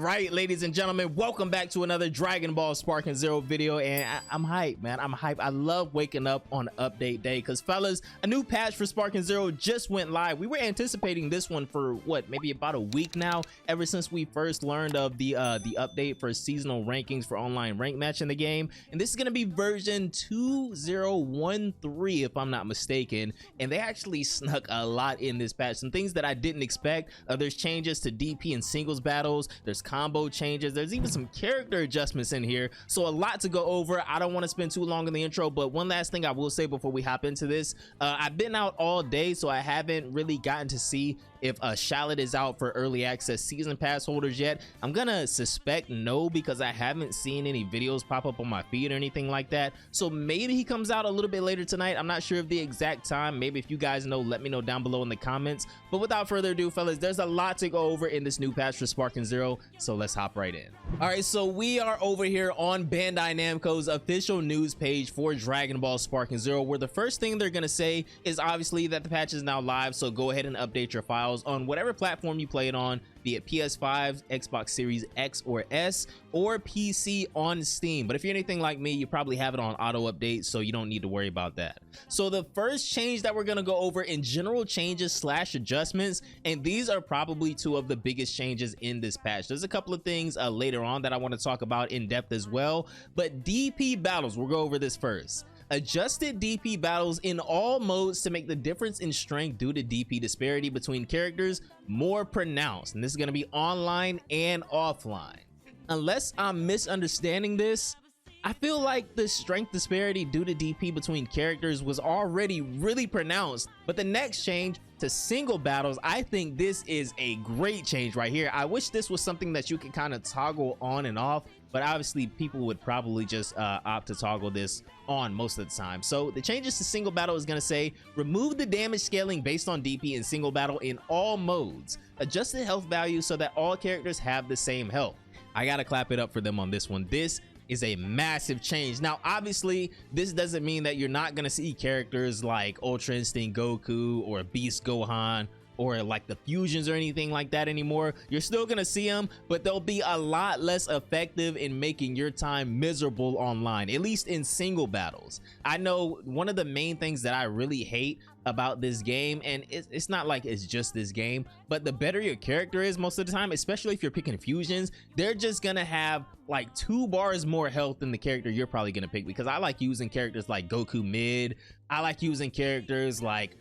right, ladies and gentlemen, welcome back to another Dragon Ball Sparking Zero video, and I'm hyped, man. I'm hyped. I love waking up on update day because, fellas, a new patch for Sparking Zero just went live. We were anticipating this one for what, maybe about a week now, ever since we first learned of the update for seasonal rankings for online rank match in the game. And this is gonna be version 2013, if I'm not mistaken. And they actually snuck a lot in this patch, some things that I didn't expect. There's changes to DP and singles battles. There's combo changes. There's even some character adjustments in here. So a lot to go over. I don't want to spend too long in the intro, but one last thing I will say before we hop into this. I've been out all day, so I haven't really gotten to see if Shallot is out for early access season pass holders yet. I'm gonna suspect no, because I haven't seen any videos pop up on my feed or anything like that. So maybe he comes out a little bit later tonight. I'm not sure of the exact time. Maybe if you guys know, let me know down below in the comments. But without further ado, fellas, there's a lot to go over in this new patch for Sparking Zero, so let's hop right in. All right, so we are over here on Bandai Namco's official news page for Dragon Ball Sparking Zero, where the first thing they're gonna say is obviously that the patch is now live, so go ahead and update your files on whatever platform you play it on, be it PS5, Xbox Series X or S, or PC on Steam. But if you're anything like me, you probably have it on auto update, so you don't need to worry about that. So the first change that we're gonna go over in general changes slash adjustments, and these are probably two of the biggest changes in this patch. There's a couple of things later on that I want to talk about in depth as well, but DP battles, we'll go over this first. Adjusted DP battles in all modes to make the difference in strength due to DP disparity between characters more pronounced, and this is going to be online and offline. Unless I'm misunderstanding this, I feel like the strength disparity due to DP between characters was already really pronounced, but the next change to single battles, I think this is a great change right here. I wish this was something that you could kind of toggle on and off, but obviously people would probably just opt to toggle this on most of the time. So the changes to single battle is going to say remove the damage scaling based on DP in single battle in all modes, adjust the health value so that all characters have the same health. I gotta clap it up for them on this one. This is a massive change. Now obviously this doesn't mean that you're not gonna see characters like Ultra Instinct Goku or Beast Gohan or like the fusions or anything like that anymore. You're still gonna see them, but they'll be a lot less effective in making your time miserable online, at least in single battles. I know one of the main things that I really hate about this game, and it's not like it's just this game, but the better your character is most of the time, especially if you're picking fusions, they're just gonna have like 2 bars more health than the character you're probably gonna pick, because I like using characters like Goku mid, I like using characters like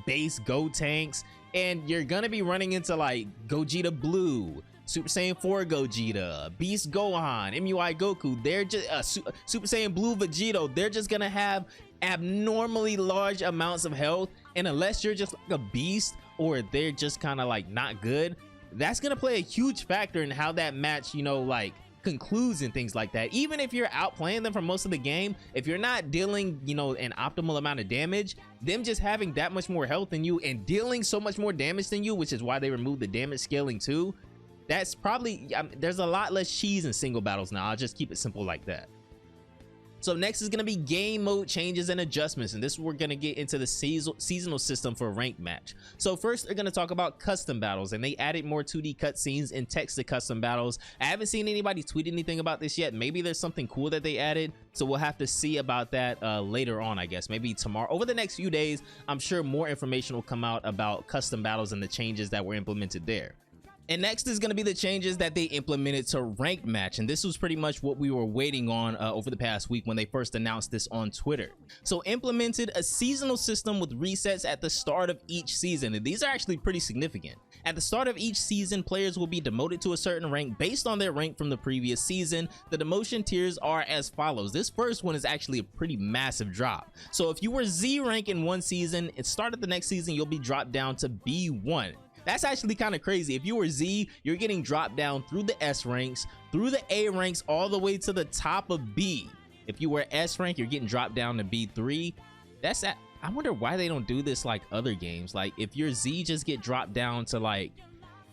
base Go tanks, and you're gonna be running into like Gogeta Blue, Super Saiyan 4 Gogeta, Beast Gohan, MUI Goku. They're just Super Saiyan Blue Vegito. They're just gonna have abnormally large amounts of health, and unless you're just like a beast or they're just kind of like not good, that's gonna play a huge factor in how that match, you know, like concludes and things like that. Even if you're outplaying them for most of the game, if you're not dealing, you know, an optimal amount of damage, them just having that much more health than you and dealing so much more damage than you, which is why they removed the damage scaling too, that's probably, there's a lot less cheese in single battles now. I'll just keep it simple like that. So next is going to be game mode changes and adjustments, and this is where we're going to get into the seasonal system for ranked match. So first they're going to talk about custom battles, and they added more 2D cutscenes and text to custom battles. I haven't seen anybody tweet anything about this yet. Maybe there's something cool that they added, so we'll have to see about that later on, I guess. Maybe tomorrow, over the next few days, I'm sure more information will come out about custom battles and the changes that were implemented there. And next is going to be the changes that they implemented to ranked match, and this was pretty much what we were waiting on over the past week when they first announced this on Twitter. So implemented a seasonal system with resets at the start of each season, and these are actually pretty significant. At the start of each season, players will be demoted to a certain rank based on their rank from the previous season. The demotion tiers are as follows. This first one is actually a pretty massive drop. So if you were Z rank in one season, at start of the next season, you'll be dropped down to B1. That's actually kind of crazy. If you were Z, you're getting dropped down through the S ranks, through the A ranks, all the way to the top of B. If you were S rank, you're getting dropped down to B3. That's that. I wonder why they don't do this like other games. Like if your Z just get dropped down to like,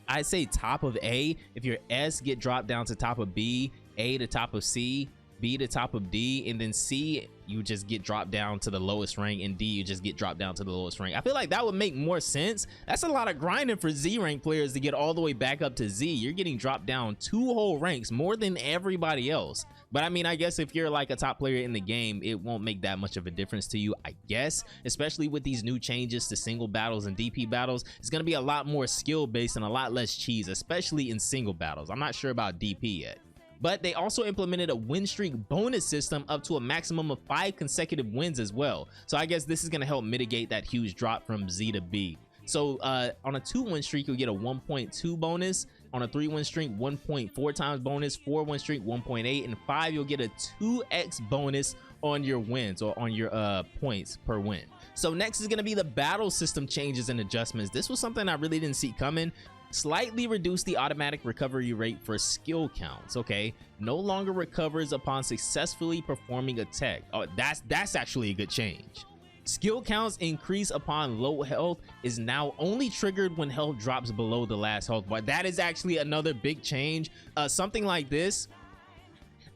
I'd say top of A. If your S get dropped down to top of B, A to top of C, B to top of D, and then C you just get dropped down to the lowest rank, and D you just get dropped down to the lowest rank. I feel like that would make more sense. That's a lot of grinding for Z rank players to get all the way back up to Z. You're getting dropped down 2 whole ranks, more than everybody else. But I mean, I guess if you're like a top player in the game, it won't make that much of a difference to you, I guess. Especially with these new changes to single battles and DP battles, it's going to be a lot more skill based and a lot less cheese, especially in single battles. I'm not sure about DP yet. But they also implemented a win streak bonus system up to a maximum of 5 consecutive wins as well. So I guess this is going to help mitigate that huge drop from Z to B. So on a 2 win streak, you'll get a 1.2 bonus. On a 3 win streak, 1.4 times bonus. 4 win streak, 1.8, and 5 you'll get a 2x bonus on your wins, or on your points per win. So next is going to be the battle system changes and adjustments. This was something I really didn't see coming. Slightly reduce the automatic recovery rate for skill counts. Okay, no longer recovers upon successfully performing a tech. Oh, that's actually a good change. Skill counts increase upon low health is now only triggered when health drops below the last health bar. That is actually another big change. Something like this,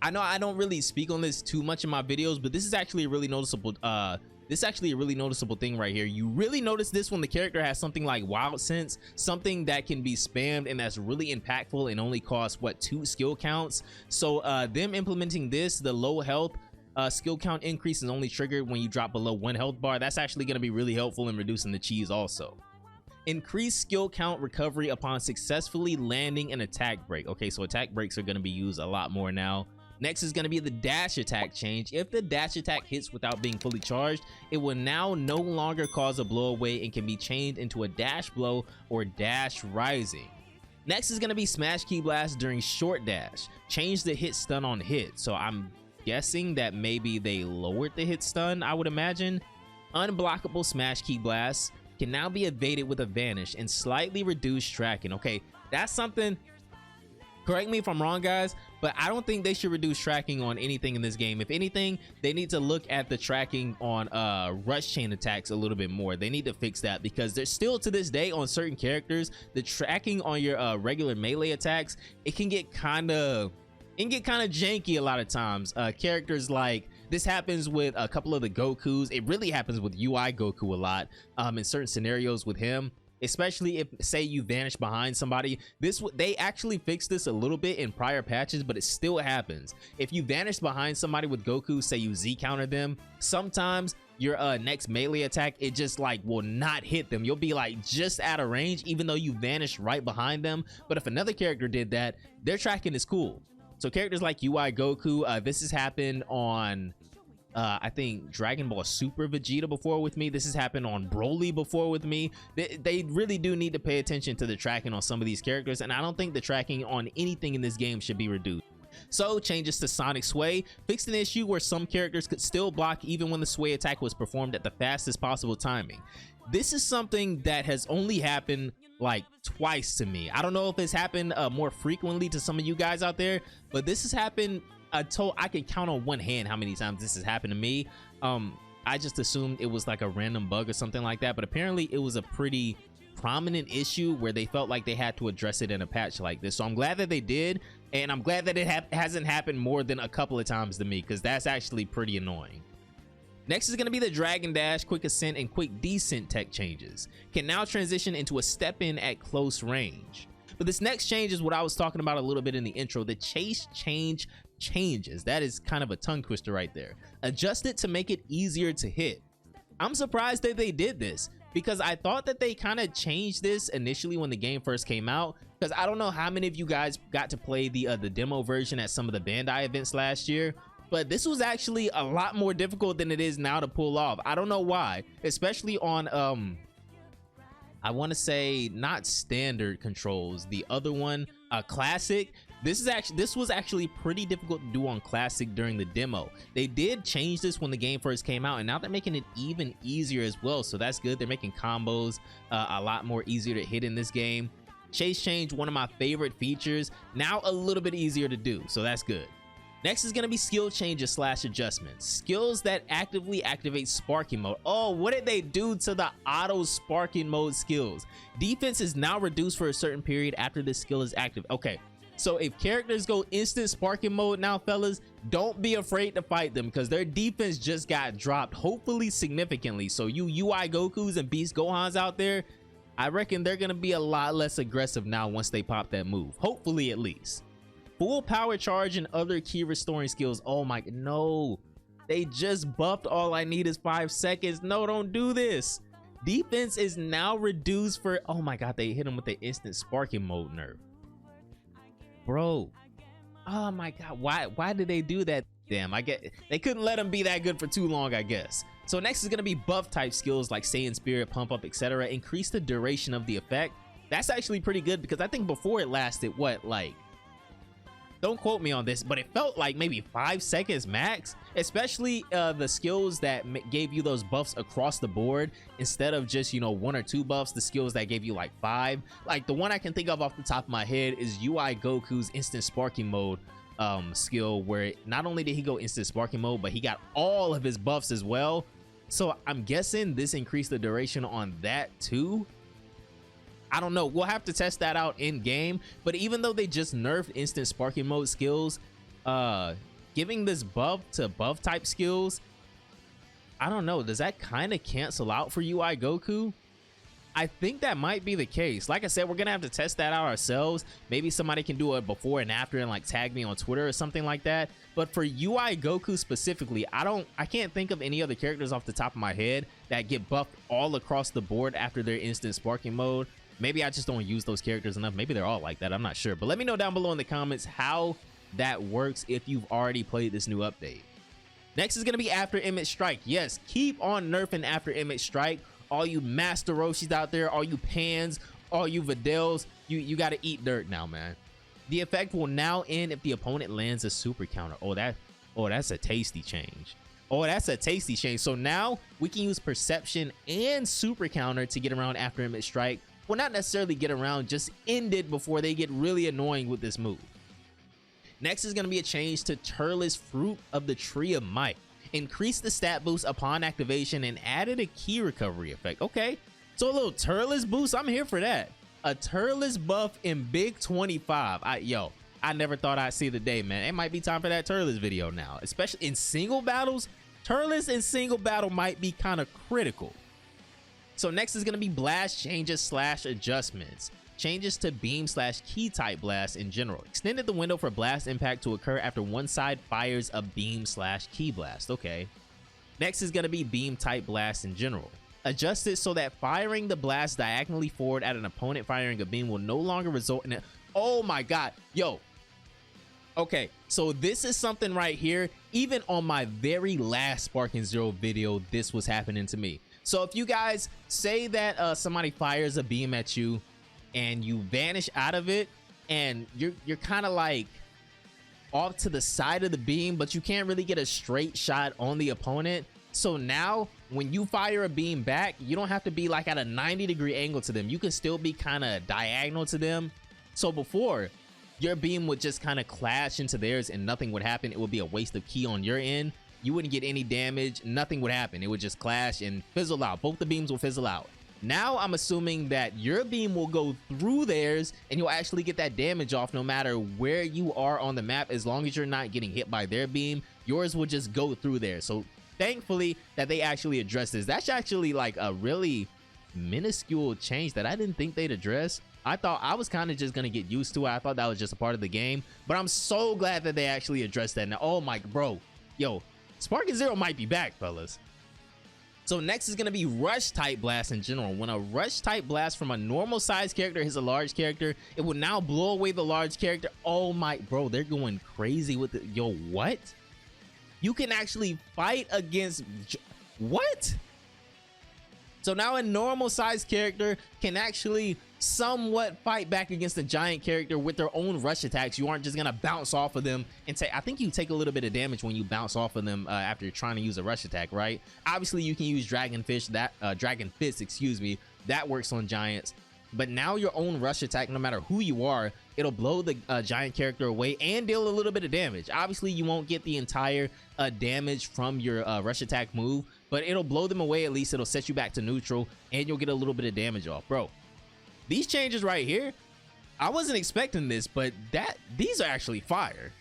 I know I don't really speak on this too much in my videos, but this is actually a really noticeable thing right here. You really notice this when the character has something like Wild Sense, something that can be spammed and that's really impactful and only costs what, 2 skill counts. So them implementing this, the low health skill count increase is only triggered when you drop below 1 health bar. That's actually going to be really helpful in reducing the cheese also. Increase skill count recovery upon successfully landing an attack break. Okay, so attack breaks are going to be used a lot more now. Next is going to be the dash attack change. If the dash attack hits without being fully charged, it will now no longer cause a blow away and can be changed into a dash blow or dash rising. Next is going to be smash key blast during short dash. Change the hit stun on hit. So I'm guessing that maybe they lowered the hit stun, I would imagine. Unblockable smash key blast can now be evaded with a vanish and slightly reduced tracking. Okay, that's something, correct me if I'm wrong guys, but I don't think they should reduce tracking on anything in this game. If anything, they need to look at the tracking on rush chain attacks a little bit more. They need to fix that, because there's still to this day on certain characters, the tracking on your regular melee attacks, it can get kind of janky a lot of times. Characters like this happens with a couple of the Gokus. It really happens with UI Goku a lot in certain scenarios with him, especially if, say, you vanish behind somebody. They actually fixed this a little bit in prior patches, but it still happens. If you vanish behind somebody with Goku, say you Z counter them, sometimes your next melee attack, it just like will not hit them. You'll be like just out of range even though you vanished right behind them. But if another character did that, their tracking is cool. So characters like UI Goku, this has happened on I think Dragon Ball Super Vegeta before with me. This has happened on Broly before with me. They really do need to pay attention to the tracking on some of these characters, and I don't think the tracking on anything in this game should be reduced. So changes to Sonic Sway fixed an issue where some characters could still block even when the sway attack was performed at the fastest possible timing. This is something that has only happened like twice to me. I don't know if it's happened more frequently to some of you guys out there, but this has happened I can count on one hand how many times this has happened to me. I just assumed it was like a random bug or something like that, but apparently it was a pretty prominent issue where they felt like they had to address it in a patch like this. So I'm glad that they did, and I'm glad that it hasn't happened more than a couple of times to me, because that's actually pretty annoying. Next is going to be the Dragon Dash, Quick Ascent, and Quick Descent tech changes. Can now transition into a step in at close range. But this next change is what I was talking about a little bit in the intro, the chase change changes. That is kind of a tongue twister right there. Adjust it to make it easier to hit. I'm surprised that they did this, because I thought that they kind of changed this initially when the game first came out, because I don't know how many of you guys got to play the demo version at some of the Bandai events last year, but this was actually a lot more difficult than it is now to pull off. I don't know why, especially on I want to say not standard controls, the other one, classic. This was actually pretty difficult to do on classic during the demo. They did change this when the game first came out, and now they're making it even easier as well, so that's good. They're making combos a lot more easier to hit in this game. Chase change, one of my favorite features, now a little bit easier to do, so that's good. Next is going to be skill changes / adjustments. Skills that actively activate sparking mode. Oh, what did they do to the auto sparking mode skills? Defense is now reduced for a certain period after this skill is active. Okay, So if characters go instant sparking mode now, fellas, don't be afraid to fight them because their defense just got dropped, hopefully significantly. So you UI Gokus and Beast Gohans out there, I reckon they're gonna be a lot less aggressive now once they pop that move, hopefully at least. Full power charge and other key restoring skills. Oh my, no, they just buffed all I need is 5 seconds. No, don't do this. Defense is now reduced for, oh my god, they hit him with the instant sparking mode nerf. Bro, oh my god, why did they do that? Damn, I get they couldn't let him be that good for too long, I guess. So next is gonna be buff type skills like Saiyan Spirit, Pump Up, etc. Increase the duration of the effect. That's actually pretty good because I think before it lasted what, like, don't quote me on this, but it felt like maybe 5 seconds max, especially the skills that gave you those buffs across the board instead of just, you know, 1 or 2 buffs, the skills that gave you like 5. Like the one I can think of off the top of my head is UI Goku's instant sparking mode skill, where not only did he go instant sparking mode, but he got all of his buffs as well. So I'm guessing this increased the duration on that too. I don't know, we'll have to test that out in game. But even though they just nerfed instant sparking mode skills, giving this buff to buff type skills, I don't know, does that kind of cancel out for UI Goku? I think that might be the case. Like I said, we're gonna have to test that out ourselves. Maybe somebody can do a before and after and like tag me on Twitter or something like that. But for UI Goku specifically, I can't think of any other characters off the top of my head that get buffed all across the board after their instant sparking mode. Maybe I just don't use those characters enough. Maybe they're all like that, I'm not sure. But let me know down below in the comments how that works if you've already played this new update. Next is gonna be After Image Strike. Yes, keep on nerfing After Image Strike. All you Master Roshis out there, all you Pans, all you Videls, you gotta eat dirt now, man. The effect will now end if the opponent lands a super counter. Oh, that's a tasty change. Oh, that's a tasty change. So now we can use Perception and super counter to get around After Image Strike. Well, not necessarily get around, just end it before they get really annoying with this move. Next is gonna be a change to Turles Fruit of the Tree of Might. Increase the stat boost upon activation and added a key recovery effect. Okay, so a little Turles boost, I'm here for that. A Turles buff in Big 25. I never thought I'd see the day, man. It might be time for that Turles video now, especially in single battles. Turles in single battle might be kind of critical. So next is gonna be blast changes / adjustments. Changes to beam / key type blast in general. Extended the window for blast impact to occur after one side fires a beam / key blast. Okay. Next is gonna be beam type blast in general. Adjusted so that firing the blast diagonally forward at an opponent firing a beam will no longer result in it. Oh my god, yo. Okay, so this is something right here. Even on my very last Sparking Zero video, this was happening to me. So if you guys say that somebody fires a beam at you and you vanish out of it and you're kind of like off to the side of the beam, but you can't really get a straight shot on the opponent. So now when you fire a beam back, you don't have to be like at a 90-degree angle to them. You can still be kind of diagonal to them. So before, your beam would just kind of clash into theirs and nothing would happen. It would be a waste of ki on your end. You wouldn't get any damage, nothing would happen. It would just clash and fizzle out. Both the beams will fizzle out. Now I'm assuming that your beam will go through theirs and you'll actually get that damage off no matter where you are on the map. As long as you're not getting hit by their beam, yours will just go through there. So thankfully that they actually addressed this. That's actually like a really minuscule change that I didn't think they'd address. I thought I was kind of just gonna get used to it. I thought that was just a part of the game, but I'm so glad that they actually addressed that now. Oh my, bro, yo, Sparking Zero might be back, fellas. So next is gonna be rush type blast in general. When a rush type blast from a normal size character hits a large character, it will now blow away the large character. Oh my, bro, they're going crazy with it. Yo, what? You can actually fight against, what? So now a normal size character can actually somewhat fight back against a giant character with their own rush attacks. You aren't just gonna bounce off of them and take, I think you take a little bit of damage when you bounce off of them after you're trying to use a rush attack, right? Obviously you can use Dragon Fist, excuse me, that works on giants. But now your own rush attack, no matter who you are, it'll blow the giant character away and deal a little bit of damage. Obviously you won't get the entire damage from your rush attack move, but it'll blow them away. At least it'll set you back to neutral and you'll get a little bit of damage off. Bro, these changes right here, I wasn't expecting this, but these are actually fire.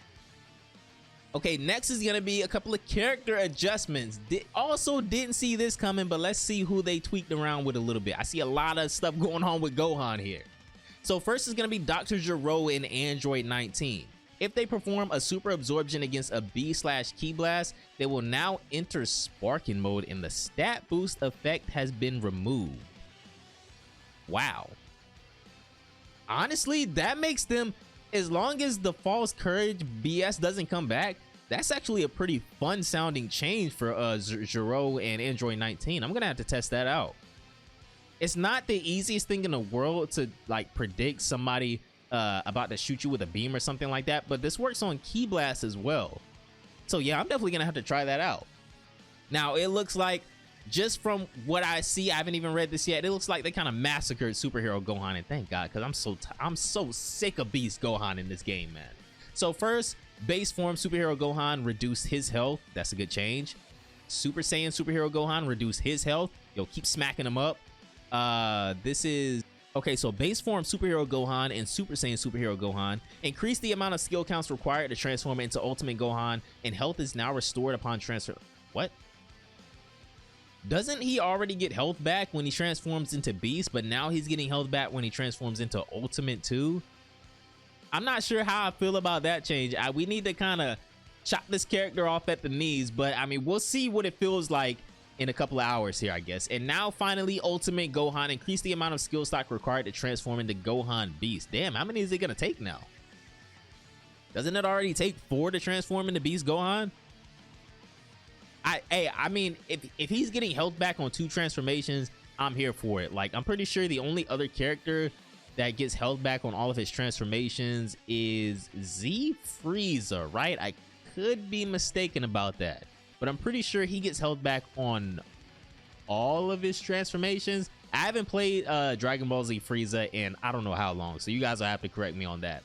Okay, next is gonna be a couple of character adjustments. Also didn't see this coming, but let's see who they tweaked around with a little bit. I see a lot of stuff going on with Gohan here. So first is gonna be Dr. Gero in Android 19. If they perform a super absorption against a B/Ki blast, they will now enter sparking mode and the stat boost effect has been removed. Wow. Honestly, that makes them, as long as the false courage BS doesn't come back, that's actually a pretty fun sounding change for Gero and Android 19. I'm gonna have to test that out. It's not the easiest thing in the world to like predict somebody about to shoot you with a beam or something like that, but this works on Ki Blast as well. So yeah, I'm definitely gonna have to try that out. Now it looks like, just from what I see, I haven't even read this yet, it looks like they kind of massacred Superhero Gohan, and thank God, because I'm so sick of Beast Gohan in this game, man. So first, base form Superhero Gohan reduced his health. That's a good change. Super Saiyan Superhero Gohan reduced his health. Yo, keep smacking him up. This is okay. So base form Superhero Gohan and Super Saiyan Superhero Gohan increase the amount of skill counts required to transform into Ultimate Gohan, and health is now restored upon transfer. What? Doesn't he already get health back when he transforms into Beast, but now he's getting health back when he transforms into Ultimate too? I'm not sure how I feel about that change. We need to kind of chop this character off at the knees, but I mean, we'll see what it feels like in a couple of hours here, I guess. And now finally, Ultimate Gohan, increase the amount of skill stock required to transform into Gohan Beast. Damn, how many is it gonna take now? Doesn't it already take 4 to transform into Beast Gohan? I mean, if he's getting health back on 2 transformations, I'm here for it. Like, I'm pretty sure the only other character that gets health back on all of his transformations is Z Frieza, right? I could be mistaken about that, but I'm pretty sure he gets health back on all of his transformations. I haven't played Dragon Ball Z Frieza in I don't know how long, so you guys will have to correct me on that.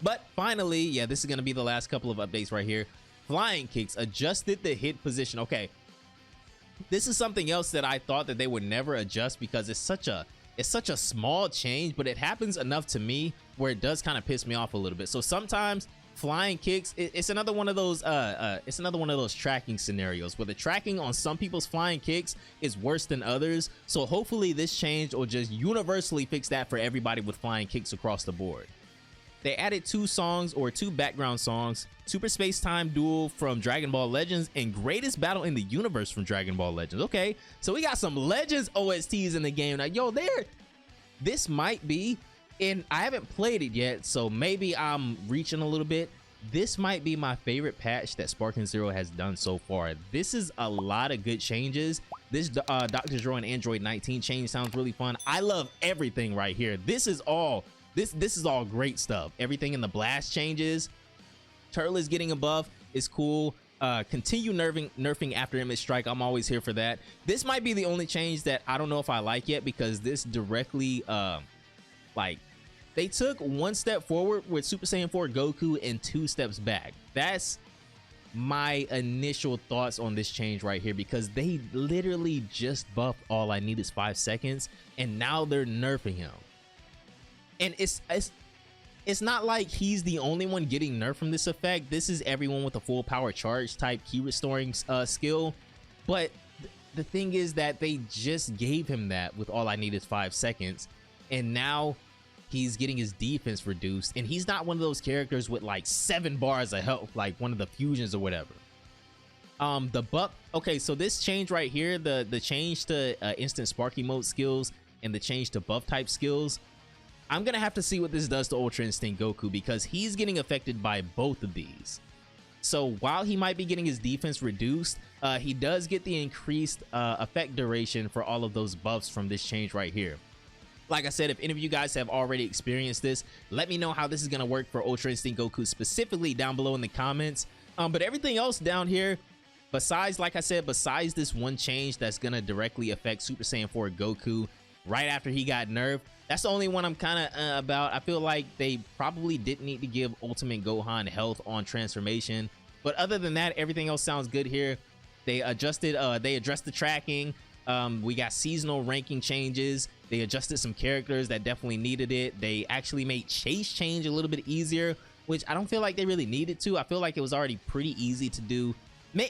But finally, yeah, this is going to be the last couple of updates right here. Flying kicks adjusted the hit position. Okay, this is something else that I thought that they would never adjust because it's such a small change, but it happens enough to me where it does kind of piss me off a little bit. So sometimes flying kicks, it's another one of those tracking scenarios where the tracking on some people's flying kicks is worse than others. So hopefully this change will just universally fix that for everybody with flying kicks across the board. They added 2 songs, or 2 background songs, Super Space Time Duel from Dragon Ball Legends and Greatest Battle in the Universe from Dragon Ball Legends. Okay, so we got some Legends OSTs in the game. Now, yo, this might be, and I haven't played it yet, so maybe I'm reaching a little bit. This might be my favorite patch that Sparking Zero has done so far. This is a lot of good changes. This Dr. Gero and Android 19 change sounds really fun. I love everything right here. This is all great stuff. Everything in the blast changes. Turtle is getting a buff. It's cool. Continue nerfing after image strike. I'm always here for that. This might be the only change that I don't know if I like yet, because this directly like, they took 1 step forward with Super Saiyan 4 Goku and 2 steps back. That's my initial thoughts on this change right here, because they literally just buffed All I Need Is 5 Seconds and now they're nerfing him. And it's not like he's the only one getting nerfed from this effect. This is everyone with a full power charge type key restoring skill. But the thing is that they just gave him that with All I Need Is 5 Seconds, and now he's getting his defense reduced, and he's not one of those characters with like 7 bars of health like one of the fusions or whatever. The buff. Okay, so this change right here, the change to instant sparky mode skills and the change to buff type skills, I'm gonna have to see what this does to Ultra Instinct Goku, because he's getting affected by both of these. So while he might be getting his defense reduced, he does get the increased effect duration for all of those buffs from this change right here. Like I said, if any of you guys have already experienced this, let me know how this is gonna work for Ultra Instinct Goku specifically down below in the comments. But everything else down here, besides, like I said, besides this one change that's gonna directly affect Super Saiyan 4 Goku right after he got nerfed, that's the only one I'm kind of about. I feel like they probably didn't need to give Ultimate Gohan health on transformation. But other than that, everything else sounds good here. They addressed the tracking. We got seasonal ranking changes. They adjusted some characters that definitely needed it. They actually made chase change a little bit easier, which I don't feel like they really needed to. I feel like it was already pretty easy to do.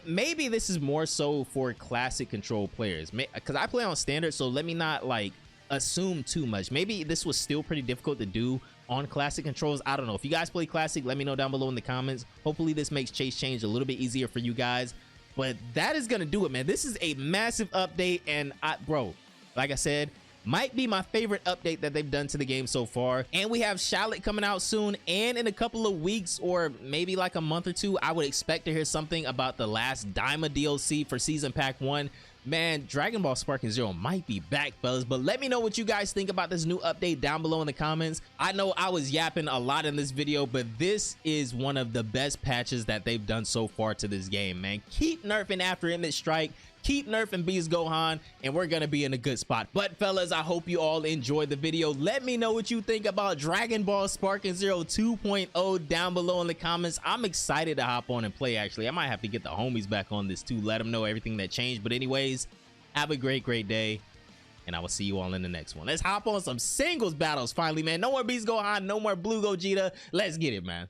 Maybe this is more so for classic control players, because I play on standard, so let me not like assume too much. Maybe this was still pretty difficult to do on classic controls. I don't know. If you guys play classic, let me know down below in the comments. Hopefully this makes chase change a little bit easier for you guys. But that is gonna do it, man. This is a massive update, and bro, like I said, might be my favorite update that they've done to the game so far. And we have Shallot coming out soon, and in a couple of weeks or maybe like a month or two, I would expect to hear something about the last Daima DLC for season pack 1. Man, Dragon Ball Sparking Zero might be back, fellas, but let me know what you guys think about this new update down below in the comments. I know I was yapping a lot in this video, but this is one of the best patches that they've done so far to this game, man. Keep nerfing after Image Strike, keep nerfing Beast Gohan, and we're gonna be in a good spot. But fellas, I hope you all enjoyed the video. Let me know what you think about Dragon Ball Sparking Zero 2.0 down below in the comments. I'm excited to hop on and play. Actually, I might have to get the homies back on this too, let them know everything that changed. But anyways, have a great day, and I will see you all in the next one. Let's hop on some singles battles finally, man. No more Beast Gohan, no more Blue Gogeta. Let's get it, man.